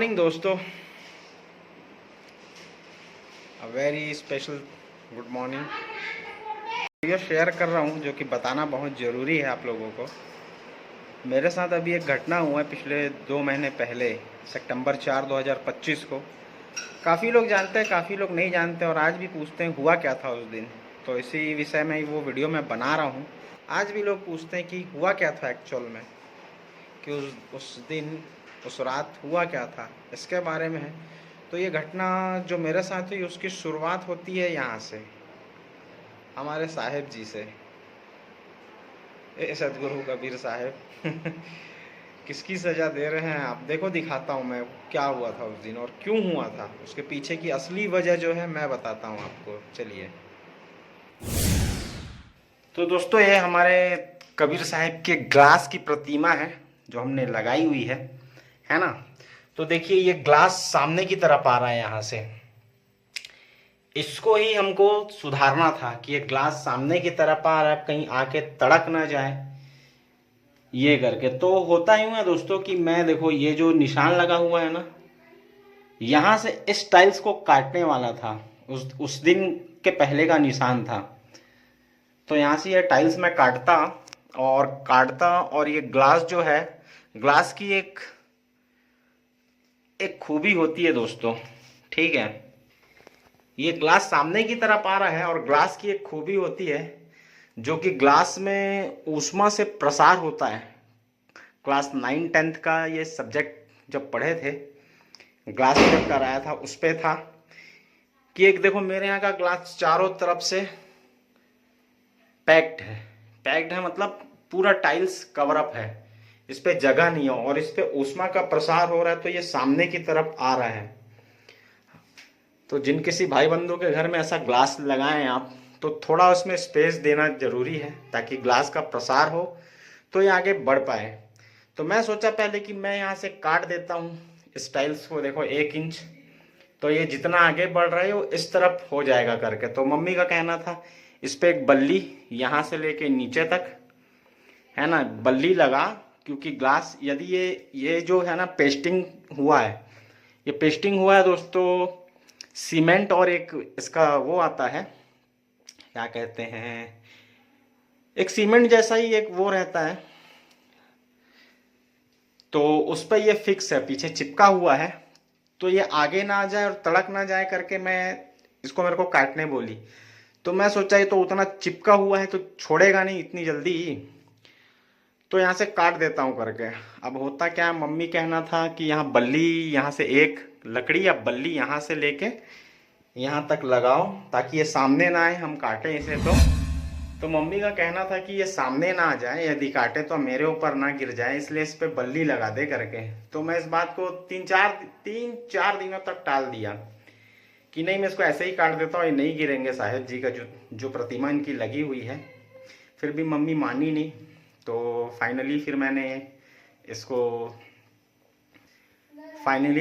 Morning दोस्तों, a very special good morning. Video share कर रहा हूँ जो कि बताना बहुत ज़रूरी है आप लोगों को। मेरे साथ अभी एक घटना हुआ है पिछले 2 महीने पहले, सितंबर 4 2025 को। काफ़ी लोग जानते हैं, काफ़ी लोग नहीं जानते और आज भी पूछते हैं हुआ क्या था उस दिन। तो इसी विषय में वो वीडियो मैं बना रहा हूँ। आज भी लोग पूछते हैं कि हुआ क्या था एक्चुअल में, कि उस दिन उस रात हुआ क्या था, इसके बारे में है। तो ये घटना जो मेरे साथ हुई उसकी शुरुआत होती है यहाँ से, हमारे साहिब जी से, ए सदगुरु कबीर साहिब। किसकी सज़ा दे रहे हैं आप देखो, दिखाता हूँ मैं क्या हुआ था उस दिन और क्यों हुआ था। उसके पीछे की असली वजह जो है मैं बताता हूँ आपको। चलिए। तो दोस्तों, ये हमारे कबीर साहिब के ग्लास की प्रतिमा है जो हमने लगाई हुई है ना। तो देखिए, ये ग्लास सामने की तरफ आ रहा है यहाँ से। इसको ही हमको सुधारना था कि ये ग्लास सामने की तरफ आ रहा है, कहीं आके तड़क ना जाए, ये करके। तो होता यूं है दोस्तों कि मैं देखो, ये जो निशान लगा हुआ है ना, यहाँ से इस टाइल्स को काटने वाला था। उस दिन के पहले का निशान था। तो यहाँ से ये टाइल्स मैं काटता और ये ग्लास जो है, ग्लास की एक खूबी होती है दोस्तों, ठीक है। ये ग्लास सामने की तरफ आ रहा है और ग्लास की एक खूबी होती है जो कि ग्लास में ऊष्मा से प्रसार होता है। क्लास 9-10 का ये सब्जेक्ट जब पढ़े थे, ग्लास जब कराया था, उस पे था कि एक देखो, मेरे यहाँ का ग्लास चारों तरफ से पैक्ड है मतलब पूरा टाइल्स कवर अप है, इस पे जगह नहीं है और इस पे ऊष्मा का प्रसार हो रहा है, तो ये सामने की तरफ आ रहा है। तो जिन किसी भाई बंधु के घर में ऐसा ग्लास लगाएं आप, तो थोड़ा उसमें स्पेस देना जरूरी है ताकि ग्लास का प्रसार हो तो ये आगे बढ़ पाए। तो मैं सोचा पहले कि मैं यहाँ से काट देता हूँ इस टाइल्स को, देखो 1 इंच, तो ये जितना आगे बढ़ रहा है वो इस तरफ हो जाएगा करके। तो मम्मी का कहना था इस पे एक बल्ली यहाँ से लेके नीचे तक, है ना, बल्ली लगा, क्योंकि ग्लास यदि ये जो है ना पेस्टिंग हुआ है, ये पेस्टिंग हुआ है दोस्तों, सीमेंट और एक इसका वो आता है, क्या कहते हैं, एक सीमेंट जैसा ही एक वो रहता है, तो उस पर ये फिक्स है, पीछे चिपका हुआ है। तो ये आगे ना आ जाए और तड़क ना जाए करके मैं इसको, मेरे को काटने बोली। तो मैं सोचा ये तो उतना चिपका हुआ है तो छोड़ेगा नहीं इतनी जल्दी, तो यहाँ से काट देता हूँ करके। अब होता क्या है, मम्मी कहना था कि यहाँ बल्ली, यहाँ से एक लकड़ी या बल्ली यहाँ से लेके यहाँ तक लगाओ ताकि ये सामने ना आए, हम काटें इसे। तो मम्मी का कहना था कि ये सामने ना आ जाए, यदि काटे तो मेरे ऊपर ना गिर जाए, इसलिए इस पे बल्ली लगा दे करके। तो मैं इस बात को 3-4 दिनों तक टाल दिया कि नहीं, मैं इसको ऐसे ही काट देता हूँ, ये नहीं गिरेंगे साहिब जी का जो प्रतिमा इनकी लगी हुई है। फिर भी मम्मी मानी नहीं, तो फाइनली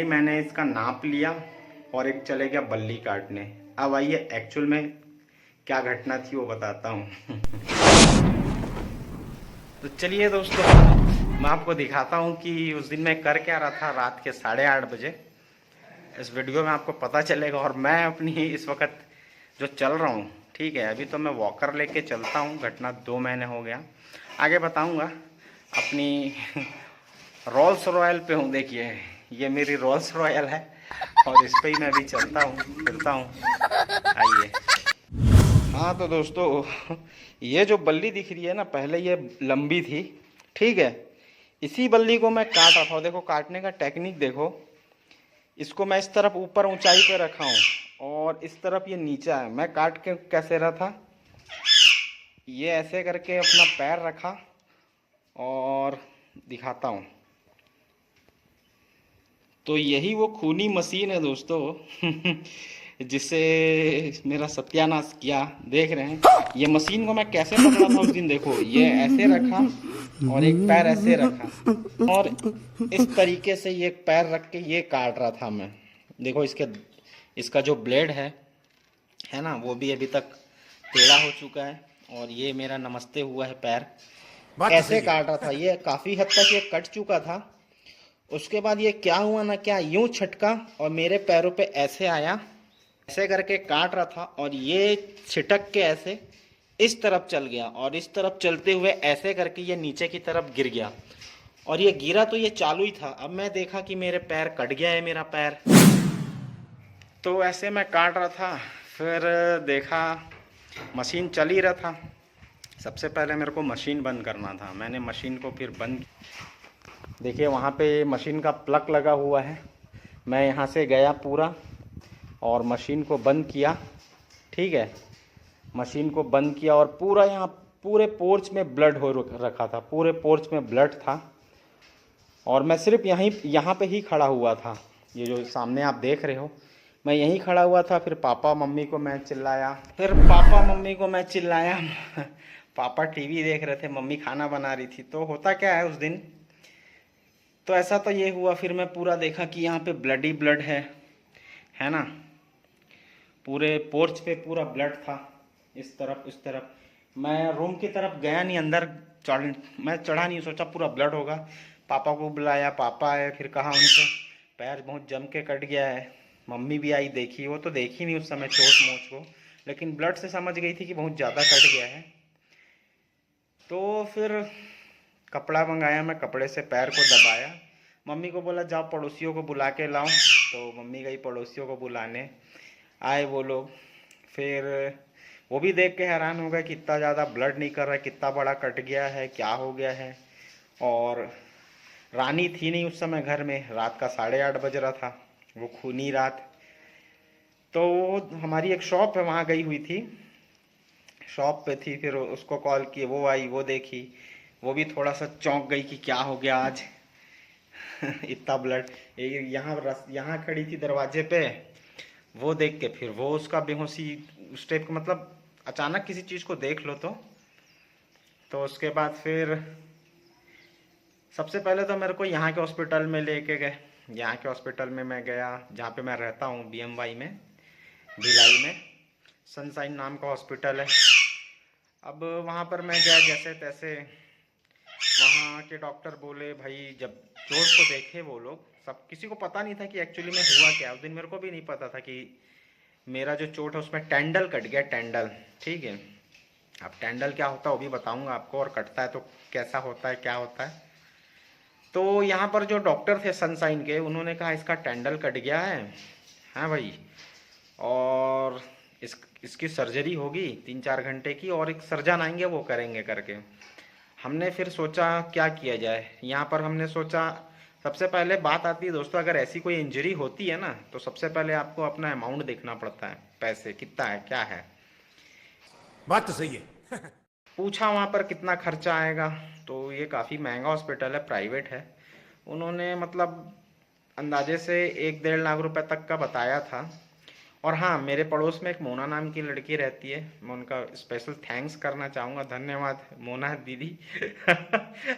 मैंने इसका नाप लिया और एक चले गया बल्ली काटने। अब आइए एक्चुअल में क्या घटना थी वो बताता हूँ। तो चलिए दोस्तों, मैं आपको दिखाता हूँ कि उस दिन मैं कर क्या रहा था रात के 8:30 बजे। इस वीडियो में आपको पता चलेगा। और मैं अपनी इस वक्त जो चल रहा हूँ, ठीक है, अभी तो मैं वॉकर लेके चलता हूँ, घटना 2 महीने हो गया, आगे बताऊँगा। अपनी रोल्स रॉयल पे हूँ, देखिए ये मेरी रोल्स रॉयल है और इस पे ही मैं भी चलता हूँ, फिरता हूँ। आइए। हाँ तो दोस्तों, ये जो बल्ली दिख रही है ना, पहले ये लंबी थी, ठीक है। इसी बल्ली को मैं काट रहा था, देखो काटने का टेक्निक देखो। इसको मैं इस तरफ ऊपर ऊंचाई पे रखा हूँ और इस तरफ ये नीचा है। मैं काट के कैसे रहा था, ये ऐसे करके अपना पैर रखा और दिखाता हूँ। तो यही वो खूनी मशीन है दोस्तों जिससे मेरा सत्यानाश किया। देख रहे हैं ये मशीन को मैं कैसे पकड़ा था उस दिन, देखो ये ऐसे रखा और एक पैर ऐसे रखा और इस तरीके से ये पैर रख के ये काट रहा था मैं। देखो इसका जो ब्लेड है ना, वो भी अभी तक टेढ़ा हो चुका है और ये मेरा नमस्ते हुआ है पैर। ऐसे काट रहा था, ये काफ़ी हद तक ये कट चुका था। उसके बाद ये क्या हुआ ना क्या, यूं छटका और मेरे पैरों पे ऐसे आया, ऐसे करके काट रहा था और ये छिटक के ऐसे इस तरफ चल गया और इस तरफ चलते हुए ऐसे करके ये नीचे की तरफ गिर गया। और ये गिरा तो ये चालू ही था। अब मैं देखा कि मेरे पैर कट गया है मेरा पैर। तो ऐसे मैं काट रहा था, फिर देखा मशीन चल ही रहा था। सबसे पहले मेरे को मशीन बंद करना था। मैंने मशीन को फिर बंद, देखिए वहाँ पे मशीन का प्लग लगा हुआ है। मैं यहाँ से गया पूरा और मशीन को बंद किया, ठीक है। मशीन को बंद किया और पूरा यहाँ पूरे पोर्च में ब्लड हो रखा था, पूरे पोर्च में ब्लड था। और मैं सिर्फ यहाँ पे ही खड़ा हुआ था। ये जो सामने आप देख रहे हो, मैं यहीं खड़ा हुआ था। फिर पापा मम्मी को मैं चिल्लाया पापा टीवी देख रहे थे, मम्मी खाना बना रही थी। तो होता क्या है उस दिन, तो ऐसा तो ये हुआ, फिर मैं पूरा देखा कि यहाँ पे ब्लड ही ब्लड है ना। पूरे पोर्च पे पूरा ब्लड था, इस तरफ इस तरफ। मैं रूम की तरफ गया नहीं, अंदर मैं चढ़ा नहीं, सोचा पूरा ब्लड होगा। पापा को बुलाया, पापा आए, फिर कहा उनसे पैर बहुत जम के कट गया है। मम्मी भी आई, देखी, वो तो देखी नहीं उस समय चोट मोच को, लेकिन ब्लड से समझ गई थी कि बहुत ज़्यादा कट गया है। तो फिर कपड़ा मंगाया, मैं कपड़े से पैर को दबाया। मम्मी को बोला जाओ पड़ोसियों को बुला के लाओ, तो मम्मी गई पड़ोसियों को बुलाने। आए वो लोग, फिर वो भी देख के हैरान हो गए कि इतना ज़्यादा ब्लड नहीं कर रहा है, कितना बड़ा कट गया है, क्या हो गया है। और रानी थी नहीं उस समय घर में, रात का 8:30 बज रहा था, वो खूनी रात। तो हमारी एक शॉप है, वहाँ गई हुई थी, शॉप पे थी। फिर उसको कॉल किए, वो आई, वो देखी, वो भी थोड़ा सा चौंक गई कि क्या हो गया आज इतना ब्लड। यहाँ खड़ी थी दरवाजे पे, वो देख के फिर वो उसका बेहोशी उस टाइप का, मतलब अचानक किसी चीज़ को देख लो तो उसके बाद फिर सबसे पहले तो मेरे को यहाँ के हॉस्पिटल में लेके गए। यहाँ के हॉस्पिटल में मैं गया, जहाँ पे मैं रहता हूँ, BMY में, भिलाई में, सनशाइन नाम का हॉस्पिटल है। अब वहाँ पर मैं गया, जैसे तैसे वहाँ के डॉक्टर बोले भाई, जब चोट को देखे वो लोग, सब किसी को पता नहीं था कि एक्चुअली में हुआ क्या। उस दिन मेरे को भी नहीं पता था कि मेरा जो चोट है उसमें टेंडल कट गया, टेंडल, ठीक है। अब टेंडल क्या होता है वो भी बताऊंगा आपको, और कटता है तो कैसा होता है, क्या होता है। तो यहाँ पर जो डॉक्टर थे सनशाइन के, उन्होंने कहा इसका टेंडल कट गया है, हाँ भाई, और इसकी सर्जरी होगी 3-4 घंटे की, और एक सर्जन आएंगे वो करेंगे करके। हमने फिर सोचा क्या किया जाए। यहाँ पर हमने सोचा, सबसे पहले बात आती है दोस्तों, अगर ऐसी कोई इंजरी होती है ना, तो सबसे पहले आपको अपना अमाउंट देखना पड़ता है, पैसे कितना है, क्या है। बात तो सही है पूछा वहाँ पर कितना खर्चा आएगा, तो ये काफ़ी महंगा हॉस्पिटल है, प्राइवेट है। उन्होंने मतलब अंदाजे से 1-1.5 लाख रुपए तक का बताया था। और हाँ, मेरे पड़ोस में एक मोना नाम की लड़की रहती है, मैं उनका स्पेशल थैंक्स करना चाहूँगा, धन्यवाद मोना दीदी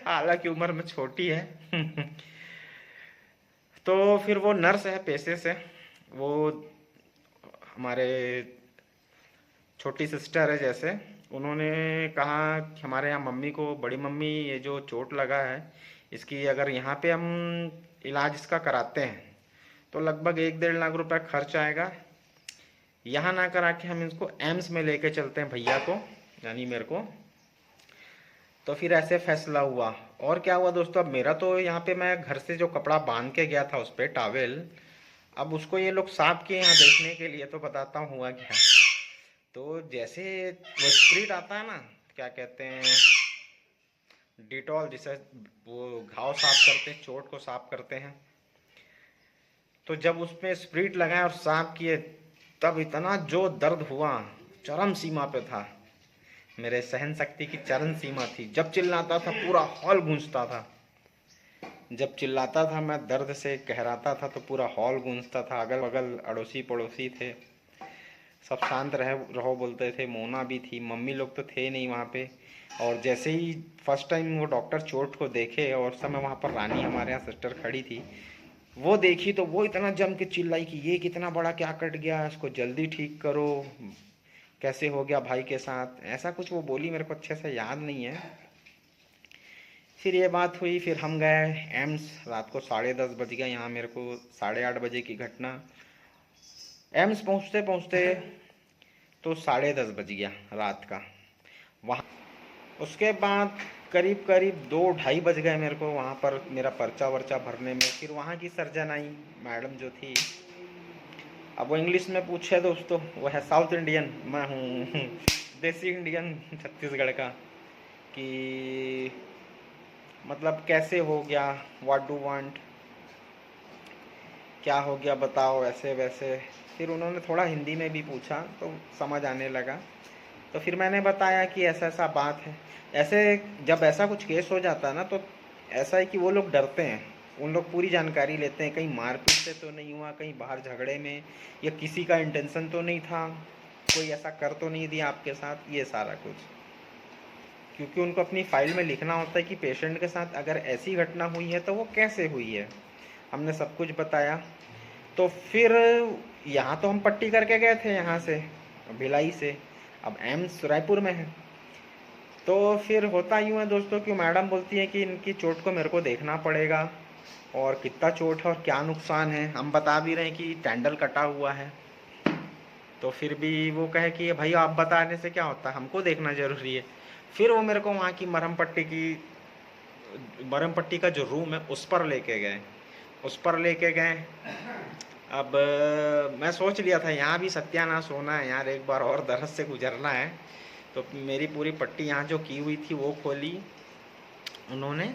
हालांकि उम्र में छोटी है तो फिर वो नर्स है पेशे से, वो हमारे छोटी सिस्टर है जैसे। उन्होंने कहा कि हमारे यहाँ मम्मी को, बड़ी मम्मी, ये जो चोट लगा है इसकी, अगर यहाँ पे हम इलाज इसका कराते हैं तो लगभग 1-1.5 लाख रुपए खर्च आएगा। यहाँ ना करा के हम इसको एम्स में लेके चलते हैं भैया को, यानी मेरे को। तो फिर ऐसे फैसला हुआ। और क्या हुआ दोस्तों, अब मेरा तो यहाँ पे, मैं घर से जो कपड़ा बांध के गया था उस पर टॉवेल, अब उसको ये लोग साफ किए यहाँ देखने के लिए, तो बताता हूँ हुआ क्या। तो जैसे वो स्प्रिट आता है ना, क्या कहते हैं, डिटॉल, जिसे वो घाव साफ करते हैं, चोट को साफ करते हैं, तो जब उसमें स्प्रिट लगाए और साफ किए, तब इतना जो दर्द हुआ, चरम सीमा पे था, मेरे सहन शक्ति की चरम सीमा थी। जब चिल्लाता था पूरा हॉल गूंजता था, जब चिल्लाता था मैं दर्द से कहराता था तो पूरा हॉल गूंजता था। अगल बगल अड़ोसी पड़ोसी थे, सब शांत रहो बोलते थे। मोना भी थी, मम्मी लोग तो थे नहीं वहाँ पे। और जैसे ही फर्स्ट टाइम वो डॉक्टर चोट को देखे, और समय वहाँ पर रानी हमारे यहाँ सिस्टर खड़ी थी, वो देखी तो वो इतना जम के चिल्लाई कि ये कितना बड़ा क्या कट गया, इसको जल्दी ठीक करो, कैसे हो गया भाई के साथ, ऐसा कुछ वो बोली, मेरे को अच्छे से याद नहीं है। फिर ये बात हुई, फिर हम गए एम्स। रात को 10:30 बज गया, यहाँ मेरे को 8:30 बजे की घटना। एम्स पहुँचते पहुँचते तो 10:30 बज गया रात का वहाँ। उसके बाद करीब करीब 2-2:30 बज गए मेरे को वहाँ पर मेरा पर्चा वर्चा भरने में। फिर वहाँ की सर्जन आई, मैडम जो थी, अब वो इंग्लिश में पूछे दोस्तों, वो है साउथ इंडियन, मैं हूँ देसी इंडियन छत्तीसगढ़ का, कि मतलब कैसे हो गया, व्हाट डू वांट, क्या हो गया बताओ, ऐसे वैसे। फिर उन्होंने थोड़ा हिंदी में भी पूछा तो समझ आने लगा। तो फिर मैंने बताया कि ऐसा ऐसा बात है। ऐसे जब ऐसा कुछ केस हो जाता है ना, तो ऐसा है कि वो लोग डरते हैं, उन लोग पूरी जानकारी लेते हैं, कहीं मारपीट से तो नहीं हुआ, कहीं बाहर झगड़े में, या किसी का इंटेंशन तो नहीं था, कोई ऐसा कर तो नहीं दिया आपके साथ, ये सारा कुछ। क्योंकि उनको अपनी फाइल में लिखना होता है कि पेशेंट के साथ अगर ऐसी घटना हुई है तो वो कैसे हुई है। हमने सब कुछ बताया। तो फिर यहाँ तो हम पट्टी करके गए थे यहाँ से भिलाई से, अब एम्स रायपुर में है। तो फिर होता यूँ है दोस्तों कि मैडम बोलती है कि इनकी चोट को मेरे को देखना पड़ेगा, और कितना चोट है और क्या नुकसान है। हम बता भी रहे हैं कि टेंडल कटा हुआ है। तो फिर भी वो कहे कि भाई आप बताने से क्या होता है, हमको देखना ज़रूरी है। फिर वो मेरे को वहाँ की मरहम पट्टी का जो रूम है उस पर लेके गए, उस पर लेके गए। अब मैं सोच लिया था यहाँ भी सत्यानाश होना है यार, एक बार और दर्द से गुजरना है। तो मेरी पूरी पट्टी यहाँ जो की हुई थी वो खोली उन्होंने।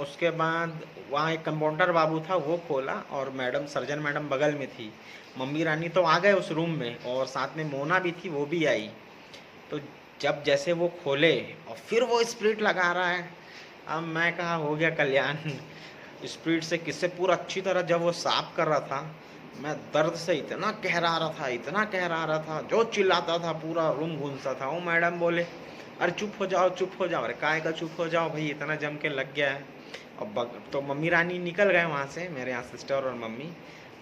उसके बाद वहाँ एक कंपाउंडर बाबू था, वो खोला, और मैडम, सर्जन मैडम बगल में थी। मम्मी रानी तो आ गए उस रूम में, और साथ में मोना भी थी, वो भी आई। तो जब जैसे वो खोले और फिर वो स्प्रिट लगा रहा है, अब मैं कहा हो गया कल्याण। स्प्रिट से किससे पूरा अच्छी तरह जब वो साफ कर रहा था, मैं दर्द से इतना कहरा रहा था, इतना कहरा रहा था, जो चिल्लाता था पूरा रूम गूंजता था। वो मैडम बोले अरे चुप हो जाओ, चुप हो जाओ। अरे काय का चुप हो जाओ भाई, इतना जम के लग गया है। और तो मम्मी रानी निकल गए वहाँ से, मेरे यहाँ सिस्टर और मम्मी।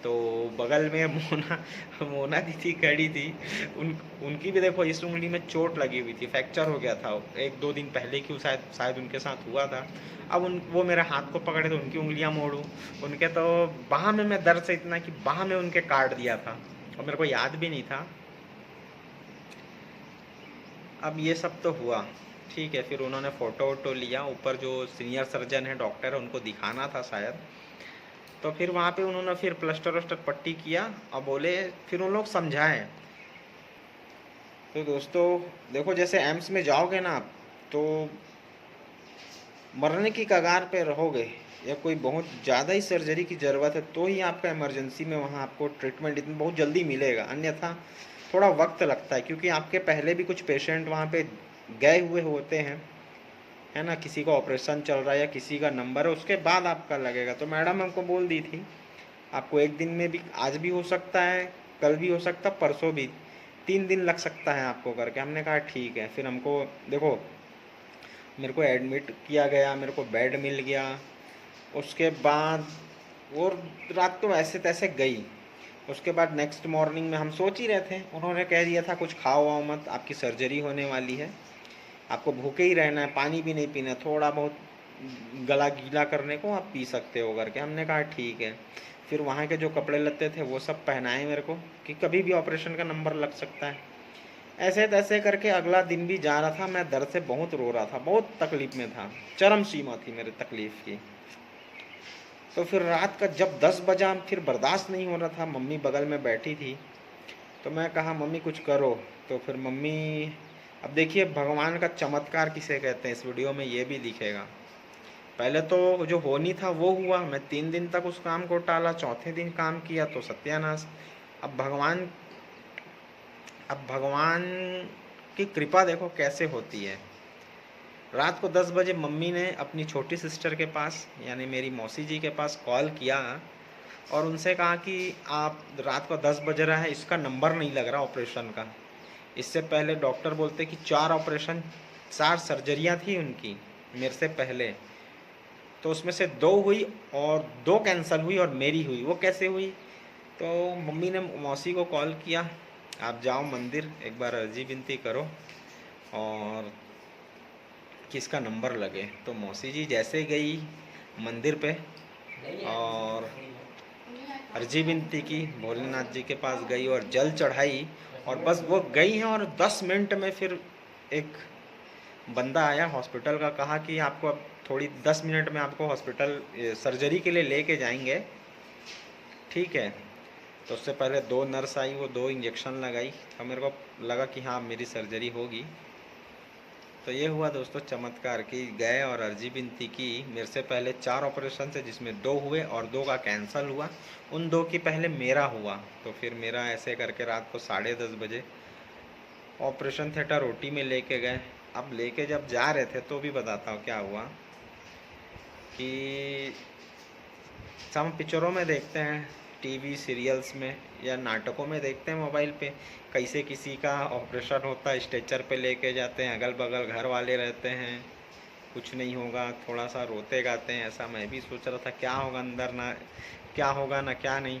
तो बगल में मोना मोना दीदी खड़ी थी। उनकी भी देखो इस उंगली में चोट लगी हुई थी, फ्रैक्चर हो गया था 1-2 दिन पहले की शायद शायद उनके साथ हुआ था। अब वो मेरे हाथ को पकड़े तो उनकी उंगलियां मोड़ूं, उनके तो बाह में मैं दर्द से इतना कि बाह में उनके काट दिया था, और मेरे को याद भी नहीं था। अब ये सब तो हुआ, ठीक है। फिर उन्होंने फ़ोटो वोटो लिया, ऊपर जो सीनियर सर्जन है, डॉक्टर है, उनको दिखाना था शायद। तो फिर वहाँ पे उन्होंने फिर प्लास्टर वस्टर पट्टी किया और बोले, फिर उन लोग समझाएं। तो दोस्तों देखो, जैसे एम्स में जाओगे ना आप, तो मरने की कगार पे रहोगे या कोई बहुत ज़्यादा ही सर्जरी की ज़रूरत है तो ही आपका इमरजेंसी में वहाँ आपको ट्रीटमेंट इतना बहुत जल्दी मिलेगा, अन्यथा थोड़ा वक्त लगता है। क्योंकि आपके पहले भी कुछ पेशेंट वहाँ पे गए हुए होते हैं, है ना, किसी का ऑपरेशन चल रहा है या किसी का नंबर है, उसके बाद आपका लगेगा। तो मैडम हमको बोल दी थी आपको 1 दिन में भी, आज भी हो सकता है, कल भी हो सकता है, परसों भी, 3 दिन लग सकता है आपको करके। हमने कहा ठीक है। फिर हमको देखो, मेरे को एडमिट किया गया, मेरे को बेड मिल गया। उसके बाद वो रात तो ऐसे तैसे गई। उसके बाद नेक्स्ट मॉर्निंग में हम सोच ही रहे थे, उन्होंने कह दिया था कुछ खाओ वाओ मत, आपकी सर्जरी होने वाली है, आपको भूखे ही रहना है, पानी भी नहीं पीना, थोड़ा बहुत गला गीला करने को आप पी सकते हो करके। हमने कहा ठीक है। फिर वहाँ के जो कपड़े लत्ते थे वो सब पहनाए मेरे को, कि कभी भी ऑपरेशन का नंबर लग सकता है। ऐसे तैसे करके अगला दिन भी जा रहा था, मैं दर्द से बहुत रो रहा था, बहुत तकलीफ़ में था, चरम सीमा थी मेरी तकलीफ़ की। तो फिर रात का जब 10 बजा, फिर बर्दाश्त नहीं हो रहा था, मम्मी बगल में बैठी थी, तो मैं कहा मम्मी कुछ करो। तो फिर मम्मी, अब देखिए भगवान का चमत्कार किसे कहते हैं, इस वीडियो में ये भी दिखेगा। पहले तो जो होनी था वो हुआ, मैं 3 दिन तक उस काम को टाला, चौथे दिन काम किया तो सत्यानाश। अब भगवान की कृपा देखो कैसे होती है। रात को 10 बजे मम्मी ने अपनी छोटी सिस्टर के पास, यानी मेरी मौसी जी के पास कॉल किया, और उनसे कहा कि आप, रात को 10 बज रहा है, इसका नंबर नहीं लग रहा ऑपरेशन का। इससे पहले डॉक्टर बोलते कि 4 सर्जरियां थी उनकी मेरे से पहले, तो उसमें से 2 हुई और 2 कैंसिल हुई और मेरी हुई। वो कैसे हुई? तो मम्मी ने मौसी को कॉल किया, आप जाओ मंदिर, एक बार अर्जी विनती करो और किसका नंबर लगे। तो मौसी जी जैसे गई मंदिर पे और अर्जी विनती की, भोलेनाथ जी के पास गई और जल चढ़ाई, और बस वो गई हैं और 10 मिनट में फिर एक बंदा आया हॉस्पिटल का, कहा कि आपको अब थोड़ी 10 मिनट में आपको हॉस्पिटल सर्जरी के लिए लेके जाएंगे, ठीक है। तो उससे पहले 2 नर्स आई, वो 2 इंजेक्शन लगाई, तो मेरे को लगा कि हाँ मेरी सर्जरी होगी। तो ये हुआ दोस्तों चमत्कार कि गए और अर्जी विनती की। मेरे से पहले 4 ऑपरेशन थे जिसमें 2 हुए और 2 का कैंसिल हुआ। उन 2 की पहले मेरा हुआ, तो फिर मेरा ऐसे करके रात को 10:30 बजे ऑपरेशन थिएटर ओटी में लेके गए। अब लेके जब जा रहे थे तो भी बताता हूँ क्या हुआ कि हम पिक्चरों में देखते हैं, टीवी सीरियल्स में या नाटकों में देखते हैं मोबाइल पे, कैसे किसी का ऑपरेशन होता है, स्ट्रेचर पे लेके जाते हैं, अगल बगल घर वाले रहते हैं, कुछ नहीं होगा, थोड़ा सा रोते गाते हैं। ऐसा मैं भी सोच रहा था क्या होगा अंदर, ना क्या होगा ना क्या नहीं।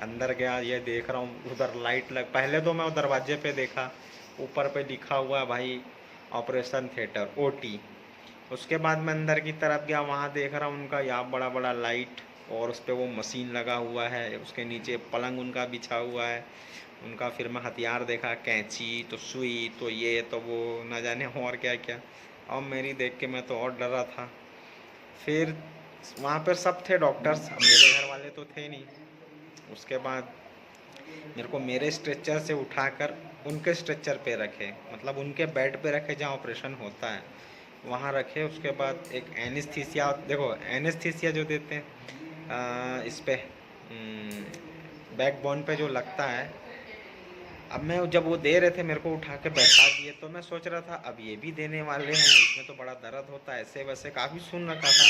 अंदर गया, ये देख रहा हूँ उधर लाइट लग, पहले तो मैं दरवाजे पे देखा, ऊपर पे लिखा हुआ भाई ऑपरेशन थिएटर ओटी। उसके बाद मैं अंदर की तरफ गया, वहाँ देख रहा हूँ उनका यहाँ बड़ा बड़ा लाइट और उस पर वो मशीन लगा हुआ है, उसके नीचे पलंग उनका बिछा हुआ है उनका। फिर मैं हथियार देखा, कैंची तो सुई तो ये तो वो न जाने और क्या क्या। और मेरी देख के मैं तो और डरा था। फिर वहाँ पर सब थे डॉक्टर्स, अब मेरे घर वाले तो थे नहीं। उसके बाद मेरे को मेरे स्ट्रेचर से उठाकर उनके स्ट्रेचर पे रखे, मतलब उनके बेड पे रखे जहाँ ऑपरेशन होता है वहाँ रखे। उसके बाद एक एनेस्थीसिया, देखो एनेस्थीसिया जो देते हैं इस पे बैकबोन पे जो लगता है, अब मैं जब वो दे रहे थे मेरे को उठा के बैठा दिए, तो मैं सोच रहा था अब ये भी देने वाले हैं, इसमें तो बड़ा दर्द होता है, ऐसे वैसे काफ़ी सुन रखा था,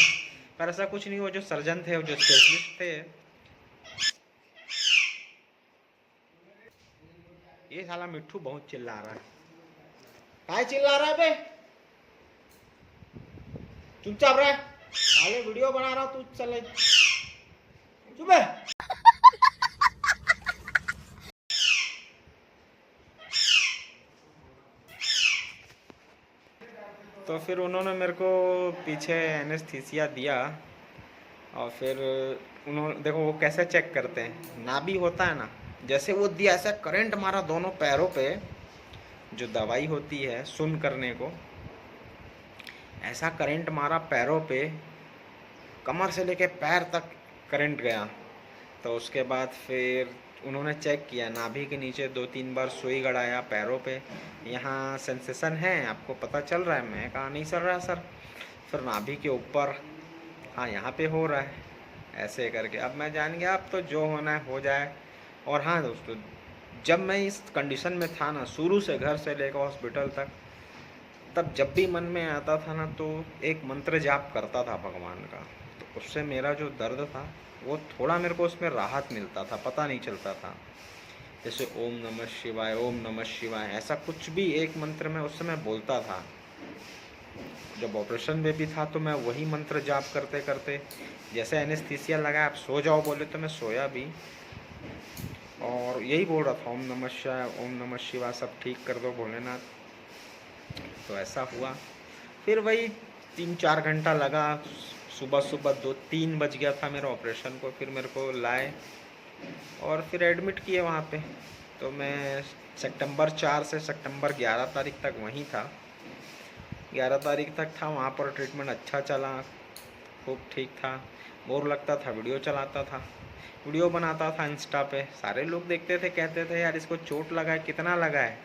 पर ऐसा कुछ नहीं। वो जो सर्जन थे, वो जो स्पेशलिस्ट थे, ये साला मिट्ठू बहुत चिल्ला रहा है। काय चिल्ला रहा है बे? चुपचाप रह, साले वीडियो बना रहा तू, चले चुप है। तो फिर उन्होंने मेरे को पीछे एनेस्थीसिया दिया और फिर उन्होंने, देखो वो कैसे चेक करते हैं, नाभि होता है ना, जैसे वो दिया ऐसा करंट मारा दोनों पैरों पे, जो दवाई होती है सुन करने को, ऐसा करंट मारा पैरों पे, कमर से लेके पैर तक करंट गया। तो उसके बाद फिर उन्होंने चेक किया, नाभि के नीचे 2-3 बार सुई गड़ाया पैरों पे, यहाँ सेंसेशन है आपको पता चल रहा है? मैं कहा नहीं चल रहा सर। फिर नाभि के ऊपर, हाँ यहाँ पे हो रहा है, ऐसे करके। अब मैं जान गया अब तो जो होना है हो जाए। और हाँ दोस्तों, जब मैं इस कंडीशन में था ना, शुरू से घर से लेकर हॉस्पिटल तक, तब जब भी मन में आता था ना तो एक मंत्र जाप करता था भगवान का, तो उससे मेरा जो दर्द था वो थोड़ा मेरे को उसमें राहत मिलता था, पता नहीं चलता था। जैसे ओम नमः शिवाय, ओम नमः शिवाय, ऐसा कुछ भी एक मंत्र में उस समय बोलता था। जब ऑपरेशन में भी था तो मैं वही मंत्र जाप करते करते, जैसे एनेस्थीसिया लगा आप सो जाओ बोले तो मैं सोया भी, और यही बोल रहा था ओम नमः शिवाय, ओम नमः शिवाय, सब ठीक कर दो भोलेनाथ। तो ऐसा हुआ। फिर वही 3-4 घंटा लगा, सुबह सुबह 2-3 बज गया था मेरे ऑपरेशन को। फिर मेरे को लाए और फिर एडमिट किए वहाँ पे। तो मैं सितंबर 4 से सितंबर 11 तारीख तक वहीं था। 11 तारीख तक था वहाँ पर, ट्रीटमेंट अच्छा चला, खूब ठीक था। बोर लगता था, वीडियो चलाता था, वीडियो बनाता था इंस्टा पे, सारे लोग देखते थे, कहते थे यार इसको चोट लगा है, कितना लगा है,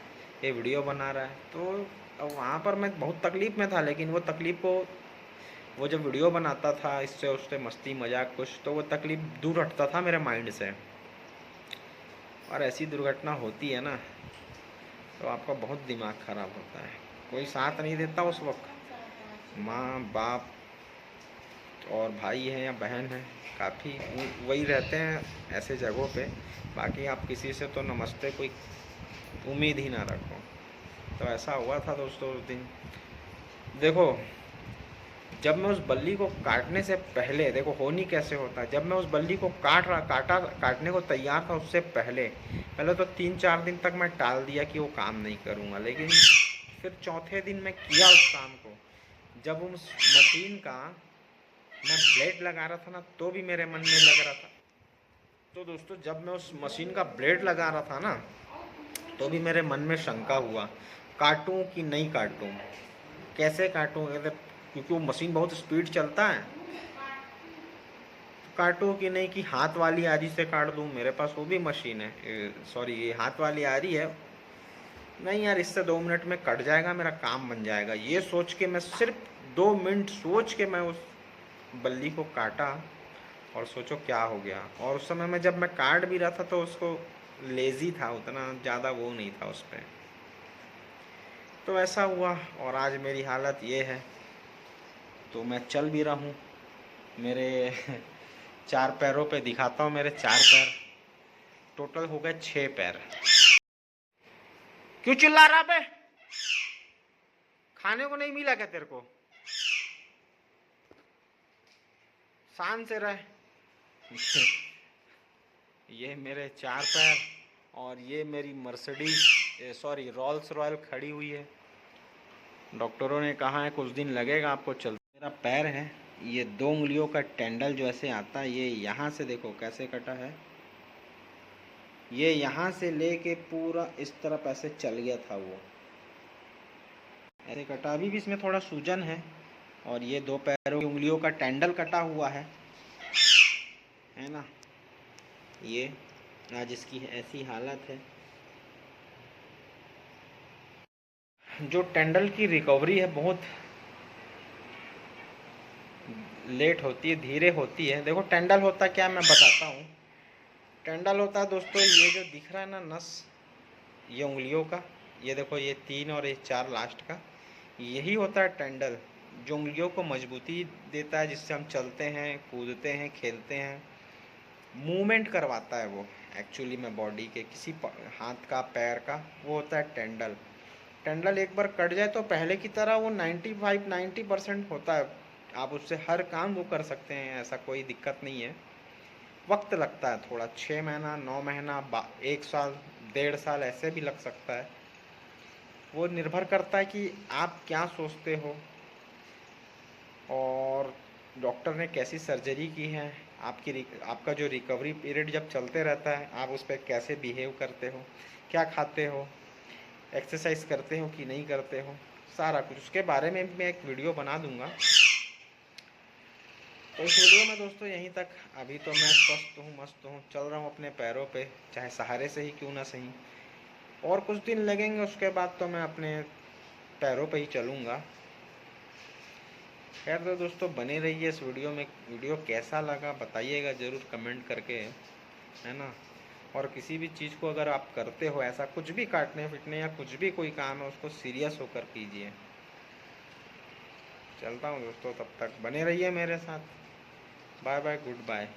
ये वीडियो बना रहा है। तो वहाँ पर मैं बहुत तकलीफ़ में था, लेकिन वो तकलीफ़ को, वो जब वीडियो बनाता था इससे उससे मस्ती मजाक कुछ, तो वो तकलीफ़ दूर हटता था मेरे माइंड से। और ऐसी दुर्घटना होती है ना तो आपका बहुत दिमाग ख़राब होता है, कोई साथ नहीं देता उस वक्त, माँ बाप और भाई हैं या बहन हैं, काफ़ी वही रहते हैं ऐसे जगहों पे। बाकी आप किसी से तो नमस्ते कोई उम्मीद ही ना रखो। तो ऐसा हुआ था दोस्तों उस दिन। देखो जब मैं उस बल्ली को काटने से पहले, देखो होनी कैसे होता है, जब मैं उस बल्ली को काटने को तैयार था, उससे पहले तो 3-4 दिन तक मैं टाल दिया कि वो काम नहीं करूँगा। लेकिन फिर चौथे दिन मैं किया उस काम को। जब उस मशीन का मैं ब्लेड लगा रहा था ना, तो भी मेरे मन में लग रहा था। तो दोस्तों, जब मैं उस मशीन का ब्लेड लगा रहा था ना, तो भी मेरे मन में शंका हुआ, काटूं कि नहीं काटूं, कैसे काटूं, क्योंकि वो मशीन बहुत स्पीड चलता है। काटूं कि नहीं, कि हाथ वाली आरी से काट दूं, मेरे पास वो भी मशीन है, सॉरी ये हाथ वाली आरी है। नहीं यार, इससे 2 मिनट में कट जाएगा, मेरा काम बन जाएगा। ये सोच के मैं सिर्फ 2 मिनट सोच के मैं उस बल्ली को काटा, और सोचो क्या हो गया। और उस समय में जब मैं काट भी रहा था तो उसको लेज़ी था, उतना ज़्यादा वो नहीं था उस पर। तो ऐसा हुआ, और आज मेरी हालत ये है। तो मैं चल भी रहा हूँ, मेरे 4 पैरों पे दिखाता हूँ, मेरे 4 पैर टोटल हो गए 6 पैर। क्यों चिल्ला रहा बे? खाने को नहीं मिला क्या तेरे को? शान से रहे। ये मेरे 4 पैर, और ये मेरी मर्सिडीज सॉरी रोल्स रॉयल खड़ी हुई है। डॉक्टरों ने कहा है कुछ दिन लगेगा आपको चलते। मेरा पैर है, ये 2 उंगलियों का टेंडल जो ऐसे आता है, ये यहाँ से देखो कैसे कटा है। ये यहाँ से लेके पूरा इस तरफ ऐसे चल गया था, वो ऐसे कटा। अभी भी इसमें थोड़ा सूजन है। और ये 2 पैरों की उंगलियों का टेंडल कटा हुआ है ना। ये आज इसकी ऐसी हालत है। जो टेंडल की रिकवरी है बहुत लेट होती है, धीरे होती है। देखो टेंडल होता क्या मैं बताता हूँ। टेंडल होता है दोस्तों, ये जो दिख रहा है ना नस, ये उंगलियों का, ये देखो ये 3 और ये 4 लास्ट का, यही होता है टेंडल, जो उंगलियों को मजबूती देता है, जिससे हम चलते हैं, कूदते हैं, खेलते हैं, मूवमेंट करवाता है वो। एक्चुअली में बॉडी के किसी हाथ का, पैर का, वो होता है टेंडल। टेंडल एक बार कट जाए तो पहले की तरह वो 90% होता है। आप उससे हर काम वो कर सकते हैं, ऐसा कोई दिक्कत नहीं है। वक्त लगता है थोड़ा, 6 महीना, 9 महीना, 1 साल, 1.5 साल ऐसे भी लग सकता है। वो निर्भर करता है कि आप क्या सोचते हो, और डॉक्टर ने कैसी सर्जरी की है, आपका जो रिकवरी पीरियड जब चलते रहता है, आप उस पर कैसे बिहेव करते हो, क्या खाते हो, एक्सरसाइज करते हो कि नहीं करते हो, सारा कुछ उसके बारे में मैं एक वीडियो बना दूंगा। तो इस वीडियो में दोस्तों यहीं तक। अभी तो मैं स्वस्थ हूँ, मस्त हूँ, चल रहा हूँ अपने पैरों पे, चाहे सहारे से ही क्यों ना सही। और कुछ दिन लगेंगे, उसके बाद तो मैं अपने पैरों पे ही चलूँगा। खैर तो दोस्तों, बने रहिए इस वीडियो में। वीडियो कैसा लगा बताइएगा ज़रूर कमेंट करके, है ना। और किसी भी चीज़ को अगर आप करते हो, ऐसा कुछ भी काटने फिटने या कुछ भी कोई काम है, उसको सीरियस होकर कीजिए। चलता हूँ दोस्तों, तब तक बने रहिए मेरे साथ। Bye bye, good bye.